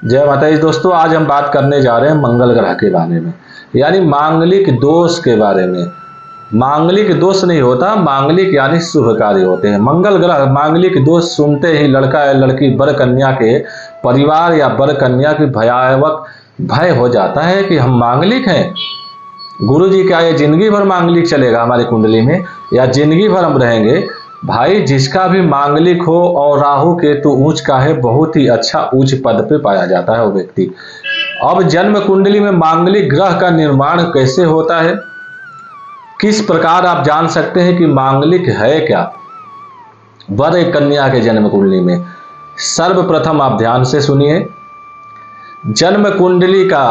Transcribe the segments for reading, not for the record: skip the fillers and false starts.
जय माता दी दोस्तों, आज हम बात करने जा रहे हैं मंगल ग्रह के बारे में, यानी मांगलिक दोष के बारे में। मांगलिक दोष नहीं होता, मांगलिक यानी शुभ कार्य होते हैं। मंगल ग्रह मांगलिक दोष सुनते ही लड़का या लड़की बर कन्या के परिवार या बर कन्या की भयावह भय हो जाता है कि हम मांगलिक हैं। गुरुजी, क्या ये जिंदगी भर मांगलिक चलेगा हमारी कुंडली में, या जिंदगी भर हम रहेंगे? भाई, जिसका भी मांगलिक हो और राहु केतु उच्च का है, बहुत ही अच्छा उच्च पद पे पाया जाता है वो व्यक्ति। अब जन्म कुंडली में मांगलिक ग्रह का निर्माण कैसे होता है, किस प्रकार आप जान सकते हैं कि मांगलिक है क्या वर कन्या के जन्म कुंडली में? सर्वप्रथम आप ध्यान से सुनिए। जन्म कुंडली का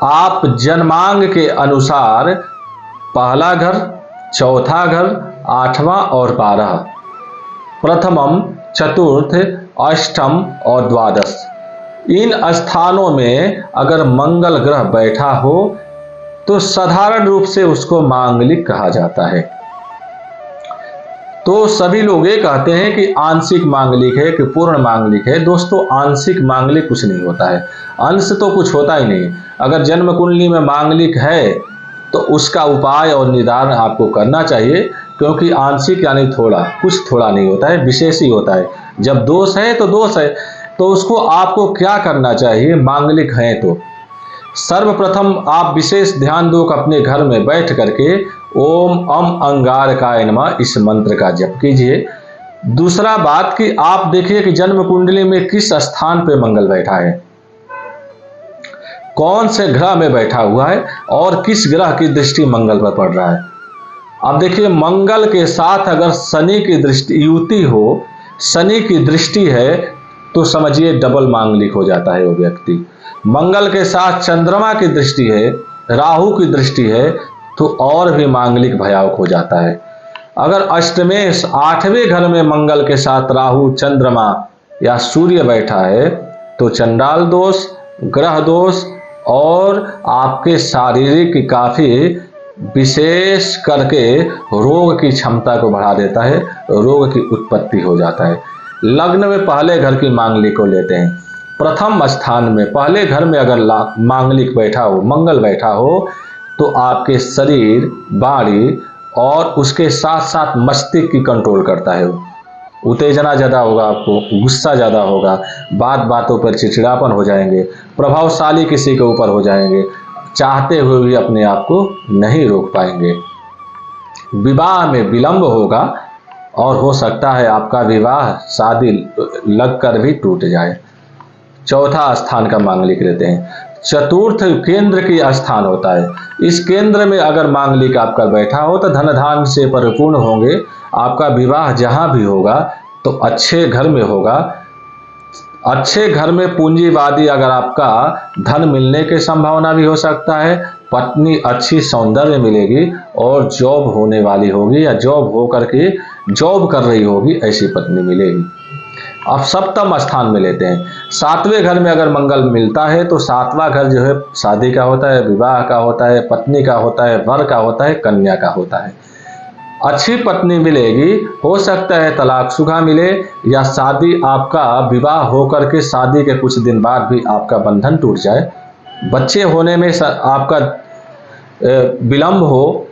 आप जन्मांग के अनुसार पहला घर, चौथा घर, 8वां और 12, प्रथमम, चतुर्थ, अष्टम और द्वादश, इन स्थानों में अगर मंगल ग्रह बैठा हो तो साधारण रूप से उसको मांगलिक कहा जाता है। तो सभी लोग ये कहते हैं कि आंशिक मांगलिक है कि पूर्ण मांगलिक है। दोस्तों, आंशिक मांगलिक कुछ नहीं होता है, अंश तो कुछ होता ही नहीं। अगर जन्म कुंडली में मांगलिक है तो उसका उपाय और निदान आपको करना चाहिए, क्योंकि आंशिक यानी थोड़ा, कुछ थोड़ा नहीं होता है, विशेष ही होता है। जब दोष है तो दोष है, तो उसको आपको क्या करना चाहिए? मांगलिक है तो सर्वप्रथम आप विशेष ध्यान दो अपने घर में बैठ करके ओम अम अंगारकाय नमः इस मंत्र का जप कीजिए। दूसरा बात कि आप देखिए कि जन्म कुंडली में किस स्थान पे मंगल बैठा है, कौन से ग्रह में बैठा हुआ है और किस ग्रह की दृष्टि मंगल पर पड़ रहा है। अब देखिए, मंगल के साथ अगर शनि की दृष्टि युति हो, शनि की दृष्टि है, तो समझिए डबल मांगलिक हो जाता है वो व्यक्ति। मंगल के साथ चंद्रमा की दृष्टि है, राहु की दृष्टि है, तो और भी मांगलिक भयावह हो जाता है। अगर अष्टमेश 8वें घर में मंगल के साथ राहु, चंद्रमा या सूर्य बैठा है तो चंडाल दोष, ग्रह दोष और आपके शारीरिक काफी विशेष करके रोग की क्षमता को बढ़ा देता है, रोग की उत्पत्ति हो जाता है। लग्न में पहले घर की मांगलिक को लेते हैं। प्रथम स्थान में पहले घर में अगर मांगलिक बैठा हो, मंगल बैठा हो, तो आपके शरीर, वाणी और उसके साथ साथ मस्तिष्क की कंट्रोल करता है। उत्तेजना ज़्यादा होगा, आपको गुस्सा ज़्यादा होगा, बात बातों पर चिड़चिड़ापन हो जाएंगे, प्रभावशाली किसी के ऊपर हो जाएंगे, चाहते हुए भी अपने आप को नहीं रोक पाएंगे। विवाह में विलंब होगा और हो सकता है आपका विवाह शादी लगकर भी टूट जाए। चौथा स्थान का मांगलिक लेते हैं। चतुर्थ केंद्र की स्थान होता है। इस केंद्र में अगर मांगलिक आपका बैठा हो तो धन धान से परिपूर्ण होंगे। आपका विवाह जहां भी होगा तो अच्छे घर में होगा। अच्छे घर में पूंजीवादी अगर आपका धन मिलने की संभावना भी हो सकता है। पत्नी अच्छी सौंदर्य मिलेगी और जॉब होने वाली होगी या जॉब होकर के जॉब कर रही होगी, ऐसी पत्नी मिलेगी। अब सप्तम स्थान में लेते हैं। 7वें घर में अगर मंगल मिलता है तो 7वां घर जो है शादी का होता है, विवाह का होता है, पत्नी का होता है, वर का होता है, कन्या का होता है। अच्छी पत्नी मिलेगी, हो सकता है तलाकशुदा मिले या शादी आपका विवाह होकर के शादी के कुछ दिन बाद भी आपका बंधन टूट जाए। बच्चे होने में आपका विलंब हो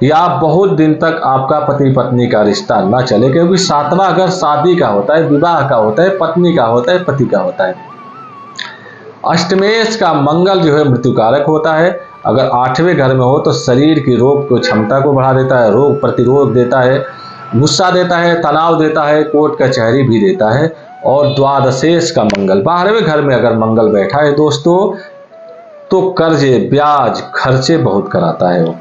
या बहुत दिन तक आपका पति पत्नी का रिश्ता ना चले, क्योंकि 7वां घर शादी का होता है, विवाह का होता है, पत्नी का होता है, पति का होता है। अष्टमेश का मंगल जो है मृत्युकारक होता है। अगर 8वें घर में हो तो शरीर की रोग को क्षमता को बढ़ा देता है, रोग प्रतिरोध देता है, गुस्सा देता है, तनाव देता है, कोर्ट कचहरी भी देता है। और द्वादशेश का मंगल 12वें घर में अगर मंगल बैठा है दोस्तों, तो कर्जे, ब्याज, खर्चे बहुत कराता है वो,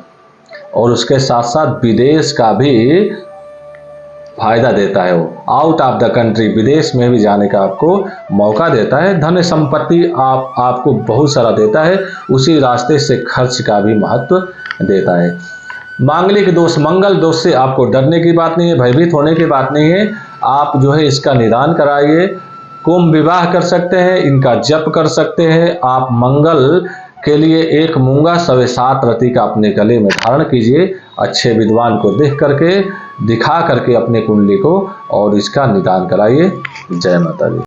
और उसके साथ साथ विदेश का भी फायदा देता है वो। आउट ऑफ द कंट्री, विदेश में भी जाने का आपको मौका देता है। धन संपत्ति आपको बहुत सारा देता है, उसी रास्ते से खर्च का भी महत्व देता है। मांगलिक दोष, मंगल दोष से आपको डरने की बात नहीं है, भयभीत होने की बात नहीं है। आप जो है इसका निदान कराइए। कुंभ विवाह कर सकते हैं, इनका जप कर सकते हैं। आप मंगल के लिए एक मूंगा 7.25 रति का अपने गले में धारण कीजिए। अच्छे विद्वान को देख करके, दिखा करके अपने कुंडली को, और इसका निदान कराइए। जय माता दी।